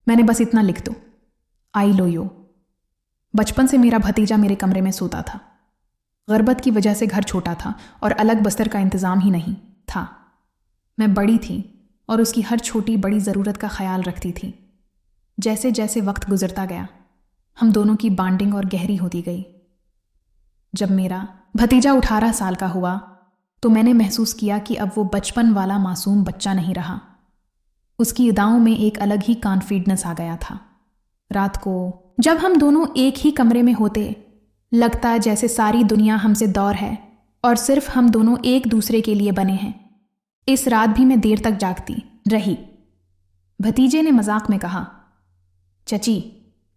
मैंने बस इतना लिख दो, आई लो यो। बचपन से मेरा भतीजा मेरे कमरे में सोता था। गुर्बत की वजह से घर छोटा था और अलग बस्तर का इंतज़ाम ही नहीं था। मैं बड़ी थी और उसकी हर छोटी बड़ी ज़रूरत का ख्याल रखती थी। जैसे जैसे वक्त गुजरता गया हम दोनों की बॉन्डिंग और गहरी होती गई। जब मेरा भतीजा 18 साल का हुआ तो मैंने महसूस किया कि अब वो बचपन वाला मासूम बच्चा नहीं रहा। उसकी अदाओं में एक अलग ही कॉन्फिडेंस आ गया था। रात को जब हम दोनों एक ही कमरे में होते, लगता जैसे सारी दुनिया हमसे दूर है और सिर्फ हम दोनों एक दूसरे के लिए बने हैं। इस रात भी मैं देर तक जागती रही। भतीजे ने मजाक में कहा, चची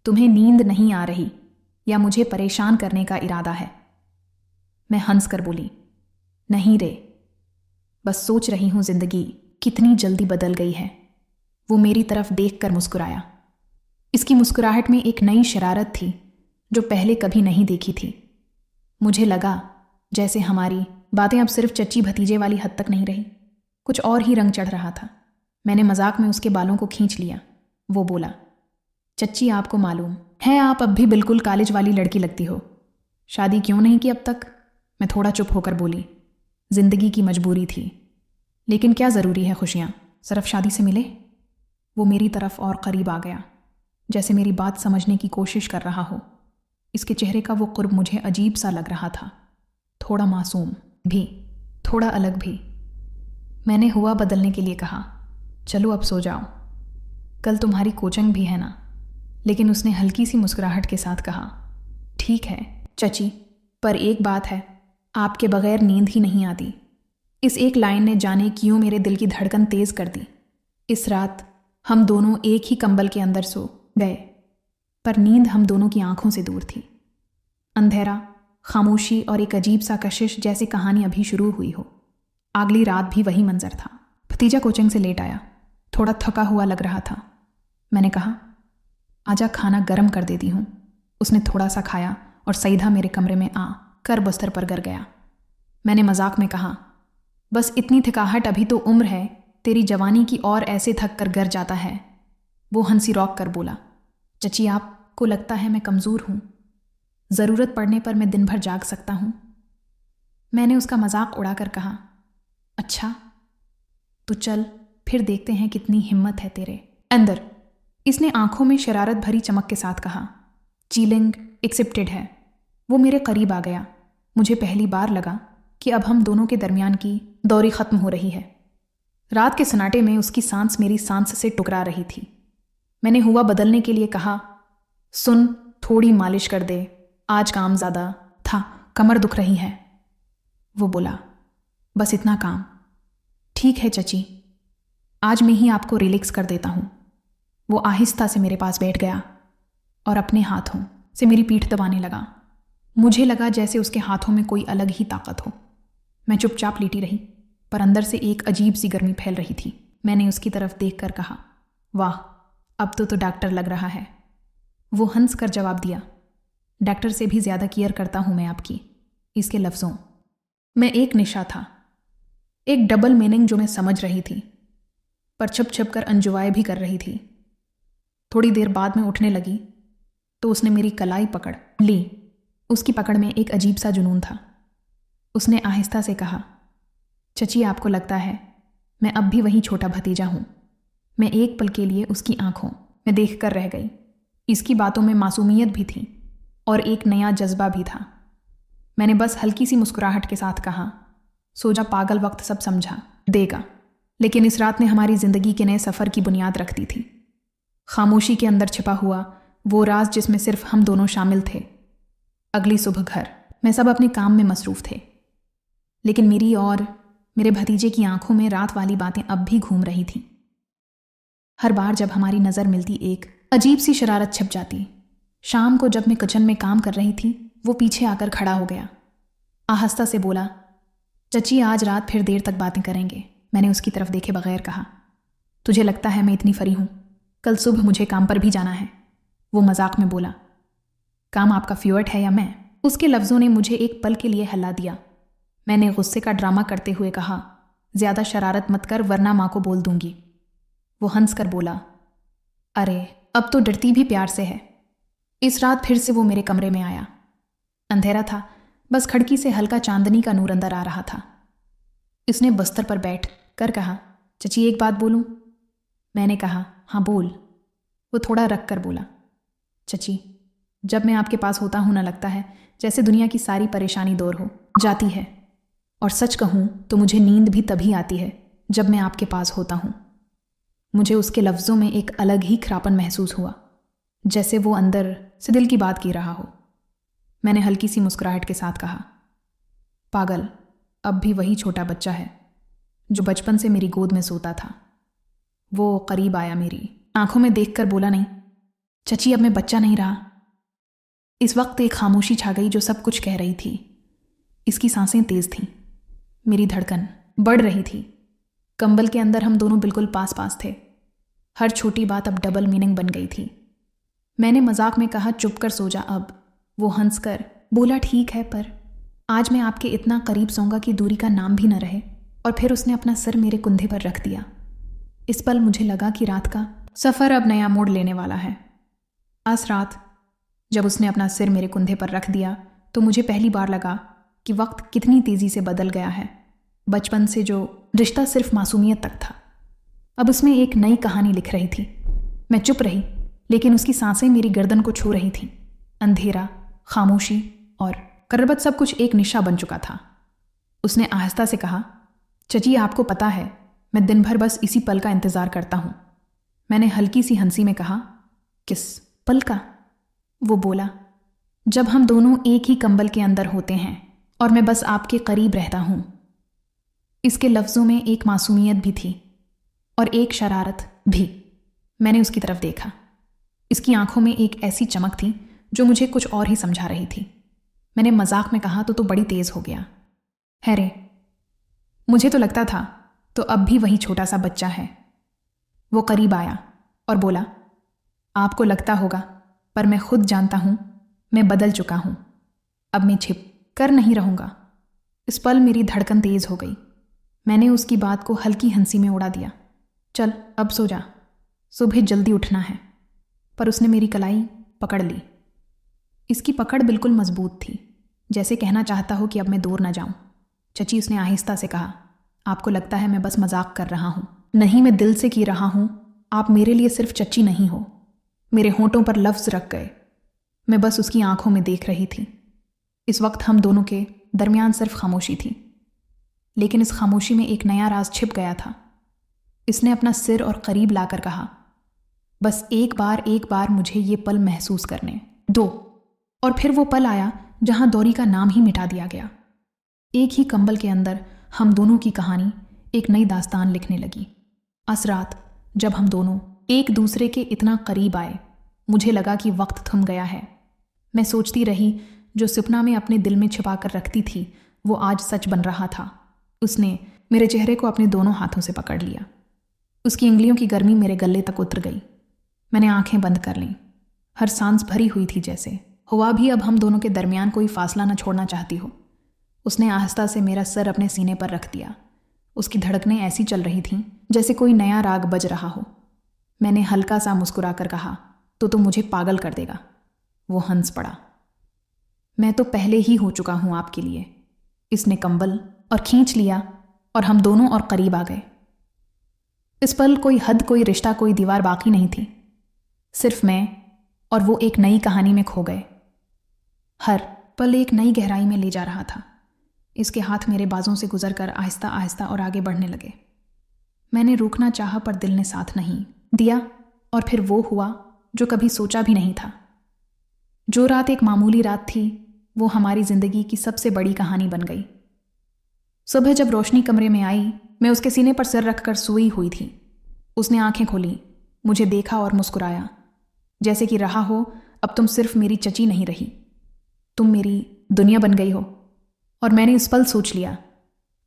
तुम्हें नींद नहीं आ रही या मुझे परेशान करने का इरादा है? मैं हंस कर बोली, नहीं रे, बस सोच रही हूं जिंदगी कितनी जल्दी बदल गई है। वो मेरी तरफ देखकर मुस्कुराया। इसकी मुस्कुराहट में एक नई शरारत थी जो पहले कभी नहीं देखी थी। मुझे लगा जैसे हमारी बातें अब सिर्फ चच्ची भतीजे वाली हद तक नहीं रही, कुछ और ही रंग चढ़ रहा था। मैंने मजाक में उसके बालों को खींच लिया। वो बोला, चच्ची आपको मालूम है आप अब भी बिल्कुल कॉलेज वाली लड़की लगती हो। शादी क्यों नहीं की अब तक? मैं थोड़ा चुप होकर बोली, जिंदगी की मजबूरी थी। लेकिन क्या ज़रूरी है खुशियाँ सिर्फ शादी से मिले? वो मेरी तरफ और करीब आ गया, जैसे मेरी बात समझने की कोशिश कर रहा हो। इसके चेहरे का वो कुर्ब मुझे अजीब सा लग रहा था, थोड़ा मासूम भी, थोड़ा अलग भी। मैंने हुआ बदलने के लिए कहा, चलो अब सो जाओ, कल तुम्हारी कोचिंग भी है ना? लेकिन उसने हल्की सी मुस्कुराहट के साथ कहा, ठीक है चची, पर एक बात है, आपके बगैर नींद ही नहीं आती। इस एक लाइन ने जाने क्यों मेरे दिल की धड़कन तेज कर दी। इस रात हम दोनों एक ही कंबल के अंदर सो गए, पर नींद हम दोनों की आंखों से दूर थी। अंधेरा, खामोशी और एक अजीब सा कशिश, जैसे कहानी अभी शुरू हुई हो। अगली रात भी वही मंजर था। भतीजा कोचिंग से लेट आया, थोड़ा थका हुआ लग रहा था। मैंने कहा, आजा खाना गर्म कर देती हूँ। उसने थोड़ा सा खाया और सीधा मेरे कमरे में आ कर बस्तर पर गिर गया। मैंने मजाक में कहा, बस इतनी थकाहट, अभी तो उम्र है तेरी जवानी की और ऐसे थक कर गिर जाता है। वो हंसी रौक कर बोला, चची आपको लगता है मैं कमज़ोर हूँ? ज़रूरत पड़ने पर मैं दिन भर जाग सकता हूँ। मैंने उसका मजाक उड़ाकर कहा, अच्छा तो चल फिर देखते हैं कितनी हिम्मत है तेरे अंदर। इसने आंखों में शरारत भरी चमक के साथ कहा, चीलिंग एक्सेप्टेड है। वो मेरे करीब आ गया। मुझे पहली बार लगा कि अब हम दोनों के दरमियान की दूरी ख़त्म हो रही है। रात के सन्नाटे में उसकी सांस मेरी सांस से टकरा रही थी। मैंने हुआ बदलने के लिए कहा, सुन थोड़ी मालिश कर दे, आज काम ज़्यादा था, कमर दुख रही है। वो बोला, बस इतना काम। ठीक है चची, आज मैं ही आपको रिलैक्स कर देता हूँ। वो आहिस्ता से मेरे पास बैठ गया और अपने हाथों से मेरी पीठ दबाने लगा। मुझे लगा जैसे उसके हाथों में कोई अलग ही ताकत हो। मैं चुपचाप लेटी रही, पर अंदर से एक अजीब सी गर्मी फैल रही थी। मैंने उसकी तरफ देखकर कहा, वाह अब तो डॉक्टर लग रहा है। वो हंस कर जवाब दिया, डॉक्टर से भी ज़्यादा केयर करता हूँ मैं आपकी। इसके लफ्ज़ों में एक निशा था, एक डबल मीनिंग जो मैं समझ रही थी, पर छुप छुप कर अनजुवाए भी कर रही थी। थोड़ी देर बाद में उठने लगी तो उसने मेरी कलाई पकड़ ली। उसकी पकड़ में एक अजीब सा जुनून था। उसने आहिस्ता से कहा, चची आपको लगता है मैं अब भी वही छोटा भतीजा हूँ? मैं एक पल के लिए उसकी आंखों में देख कर रह गई। इसकी बातों में मासूमियत भी थी और एक नया जज्बा भी था। मैंने बस हल्की सी मुस्कुराहट के साथ कहा, सो जा पागल, वक्त सब समझा देगा। लेकिन इस रात ने हमारी ज़िंदगी के नए सफ़र की बुनियाद रख दी थी। खामोशी के अंदर छिपा हुआ वो राज जिसमें सिर्फ हम दोनों शामिल थे। अगली सुबह घर में सब अपने काम में मसरूफ़ थे, लेकिन मेरी और मेरे भतीजे की आंखों में रात वाली बातें अब भी घूम रही थीं। हर बार जब हमारी नज़र मिलती एक अजीब सी शरारत छिप जाती। शाम को जब मैं किचन में काम कर रही थी, वो पीछे आकर खड़ा हो गया। आहिस्ता से बोला, चची आज रात फिर देर तक बातें करेंगे। मैंने उसकी तरफ देखे बगैर कहा, तुझे लगता है मैं इतनी फरी हूँ? कल सुबह मुझे काम पर भी जाना है। वो मजाक में बोला, काम आपका फेवरेट है या मैं? उसके लफ्ज़ों ने मुझे एक पल के लिए हिला दिया। मैंने गुस्से का ड्रामा करते हुए कहा, ज़्यादा शरारत मत कर वरना माँ को बोल दूंगी। वो हंस कर बोला, अरे अब तो डरती भी प्यार से है। इस रात फिर से वो मेरे कमरे में आया। अंधेरा था, बस खिड़की से हल्का चांदनी का नूर अंदर आ रहा था। इसने बस्तर पर बैठ कर कहा, चची एक बात बोलूं? मैंने कहा, हाँ बोल। वो थोड़ा रख कर बोला, चची जब मैं आपके पास होता हूं ना लगता है जैसे दुनिया की सारी परेशानी दूर हो जाती है। और सच कहूं तो मुझे नींद भी तभी आती है जब मैं आपके पास होता हूं। मुझे उसके लफ्ज़ों में एक अलग ही खरापन महसूस हुआ, जैसे वो अंदर से दिल की बात की रहा हो। मैंने हल्की सी मुस्कुराहट के साथ कहा, पागल, अब भी वही छोटा बच्चा है जो बचपन से मेरी गोद में सोता था। वो करीब आया, मेरी आंखों में देखकर बोला, नहीं चची अब मैं बच्चा नहीं रहा। इस वक्त एक खामोशी छा गई जो सब कुछ कह रही थी। इसकी सांसें तेज थीं, मेरी धड़कन बढ़ रही थी। कंबल के अंदर हम दोनों बिल्कुल पास पास थे। हर छोटी बात अब डबल मीनिंग बन गई थी। मैंने मजाक में कहा, चुप कर सो जा अब। वो हंसकर बोला, ठीक है, पर आज मैं आपके इतना करीब सोऊंगा कि दूरी का नाम भी न रहे। और फिर उसने अपना सर मेरे कंधे पर रख दिया। इस पल मुझे लगा कि रात का सफ़र अब नया मोड़ लेने वाला है। आज रात जब उसने अपना सिर मेरे कंधे पर रख दिया तो मुझे पहली बार लगा कि वक्त कितनी तेज़ी से बदल गया है। बचपन से जो रिश्ता सिर्फ मासूमियत तक था, अब उसमें एक नई कहानी लिख रही थी। मैं चुप रही, लेकिन उसकी सांसें मेरी गर्दन को छू रही थीं। अंधेरा, खामोशी और करबत सब कुछ एक निशा बन चुका था। उसने आहिस्ता से कहा, चची आपको पता है मैं दिन भर बस इसी पल का इंतज़ार करता हूँ। मैंने हल्की सी हंसी में कहा, किस पल का? वो बोला, जब हम दोनों एक ही कंबल के अंदर होते हैं और मैं बस आपके करीब रहता हूँ। इसके लफ्ज़ों में एक मासूमियत भी थी और एक शरारत भी। मैंने उसकी तरफ देखा। इसकी आंखों में एक ऐसी चमक थी जो मुझे कुछ और ही समझा रही थी। मैंने मजाक में कहा, तो बड़ी तेज़ हो गया है रे। मुझे तो लगता था तो अब भी वही छोटा सा बच्चा है। वो करीब आया और बोला, आपको लगता होगा पर मैं खुद जानता हूँ मैं बदल चुका हूँ। अब मैं छिप कर नहीं रहूँगा। इस पल मेरी धड़कन तेज़ हो गई। मैंने उसकी बात को हल्की हंसी में उड़ा दिया, चल अब सो जा, सुबह जल्दी उठना है। पर उसने मेरी कलाई पकड़ ली। इसकी पकड़ बिल्कुल मजबूत थी, जैसे कहना चाहता हो कि अब मैं दूर ना जाऊं। चची, उसने आहिस्ता से कहा, आपको लगता है मैं बस मजाक कर रहा हूं। नहीं, मैं दिल से की रहा हूं। आप मेरे लिए सिर्फ चची नहीं हो। मेरे होंठों पर लफ्ज रख गए। मैं बस उसकी आंखों में देख रही थी। इस वक्त हम दोनों के दरमियान सिर्फ खामोशी थी, लेकिन इस खामोशी में एक नया राज छिप गया था। इसने अपना सिर और करीब लाकर कहा, बस एक बार मुझे ये पल महसूस करने दो। और फिर वो पल आया जहां दौरी का नाम ही मिटा दिया गया। एक ही कंबल के अंदर हम दोनों की कहानी एक नई दास्तान लिखने लगी। आज रात जब हम दोनों एक दूसरे के इतना करीब आए, मुझे लगा कि वक्त थम गया है। मैं सोचती रही, जो सपना में अपने दिल में छिपा कर रखती थी वो आज सच बन रहा था। उसने मेरे चेहरे को अपने दोनों हाथों से पकड़ लिया। उसकी उंगलियों की गर्मी मेरे गले तक उतर गई। मैंने आंखें बंद कर लीं। हर सांस भरी हुई थी, जैसे हुआ भी अब हम दोनों के दरमियान कोई फासला न छोड़ना चाहती हो। उसने आहिस्ता से मेरा सर अपने सीने पर रख दिया। उसकी धड़कनें ऐसी चल रही थीं जैसे कोई नया राग बज रहा हो। मैंने हल्का सा मुस्कुराकर कहा, तो मुझे पागल कर देगा। वो हंस पड़ा। मैं तो पहले ही हो चुका हूं आपके लिए। इसने कंबल और खींच लिया और हम दोनों और करीब आ गए। इस पल कोई हद, कोई रिश्ता, कोई दीवार बाकी नहीं थी। सिर्फ मैं और वो एक नई कहानी में खो गए। हर पल एक नई गहराई में ले जा रहा था। इसके हाथ मेरे बाजों से गुजरकर आहिस्ता आहिस्ता और आगे बढ़ने लगे। मैंने रोकना चाहा पर दिल ने साथ नहीं दिया। और फिर वो हुआ जो कभी सोचा भी नहीं था। जो रात एक मामूली रात थी, वो हमारी जिंदगी की सबसे बड़ी कहानी बन गई। सुबह जब रोशनी कमरे में आई, मैं उसके सीने पर सिर रखकर सोई हुई थी। उसने आंखें खोली, मुझे देखा और मुस्कुराया, जैसे कि रहा हो, अब तुम सिर्फ मेरी चची नहीं रही, तुम मेरी दुनिया बन गई हो। और मैंने इस पल सोच लिया,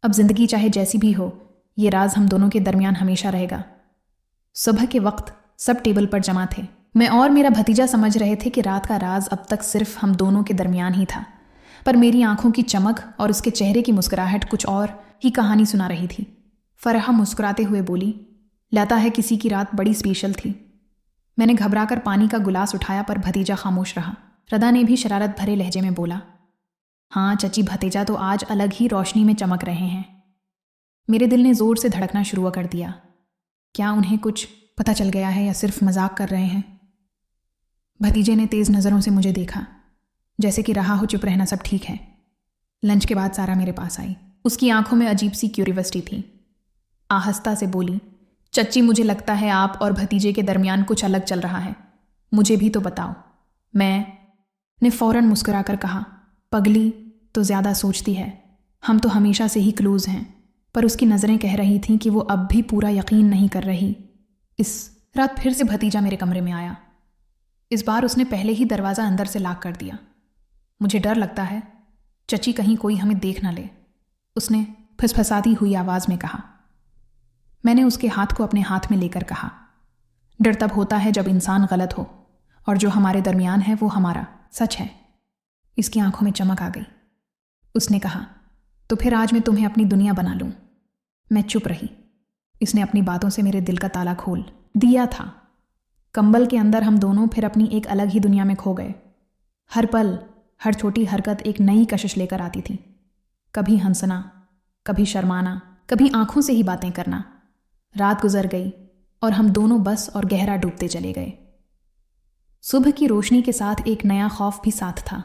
अब जिंदगी चाहे जैसी भी हो, ये राज हम दोनों के दरमियान हमेशा रहेगा। सुबह के वक्त सब टेबल पर जमा थे। मैं और मेरा भतीजा समझ रहे थे कि रात का राज अब तक सिर्फ हम दोनों के दरमियान ही था, पर मेरी आंखों की चमक और उसके चेहरे की मुस्कुराहट कुछ और ही कहानी सुना रही थी। फरहा मुस्कुराते हुए बोली, लगता है किसी की रात बड़ी स्पेशल थी। मैंने घबराकर पानी का गिलास उठाया पर भतीजा खामोश रहा। रदा ने भी शरारत भरे लहजे में बोला, हाँ चची, भतीजा तो आज अलग ही रोशनी में चमक रहे हैं। मेरे दिल ने ज़ोर से धड़कना शुरू कर दिया। क्या उन्हें कुछ पता चल गया है या सिर्फ मजाक कर रहे हैं? भतीजे ने तेज़ नज़रों से मुझे देखा, जैसे कि रहा हो चुप रहना सब ठीक है। लंच के बाद सारा मेरे पास आई। उसकी आंखों में अजीब सी क्यूरियोसिटी थी। आहिस्ता से बोली, चच्ची मुझे लगता है आप और भतीजे के दरमियान कुछ अलग चल रहा है, मुझे भी तो बताओ। मैंने फ़ौरन मुस्कुराकर कहा, पगली तो ज़्यादा सोचती है, हम तो हमेशा से ही क्लोज़ हैं। पर उसकी नज़रें कह रही थीं कि वो अब भी पूरा यकीन नहीं कर रही। इस रात फिर से भतीजा मेरे कमरे में आया। इस बार उसने पहले ही दरवाज़ा अंदर से लॉक कर दिया। मुझे डर लगता है चची कहीं कोई हमें देख न ले, उसने फसफसाती हुई आवाज़ में कहा। मैंने उसके हाथ को अपने हाथ में लेकर कहा, डर तब होता है जब इंसान गलत हो, और जो हमारे दरमियान है वो हमारा सच है। इसकी आंखों में चमक आ गई। उसने कहा, तो फिर आज मैं तुम्हें अपनी दुनिया बना लूं। मैं चुप रही। इसने अपनी बातों से मेरे दिल का ताला खोल दिया था। कंबल के अंदर हम दोनों फिर अपनी एक अलग ही दुनिया में खो गए। हर पल, हर छोटी हरकत एक नई कशिश लेकर आती थी। कभी हंसना, कभी शर्माना, कभी आंखों से ही बातें करना। रात गुजर गई और हम दोनों बस और गहरा डूबते चले गए। सुबह की रोशनी के साथ एक नया खौफ भी साथ था।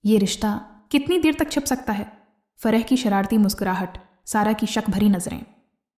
ये रिश्ता कितनी देर तक छिप सकता है? फरह की शरारती मुस्कुराहट, सारा की शक भरी नजरें।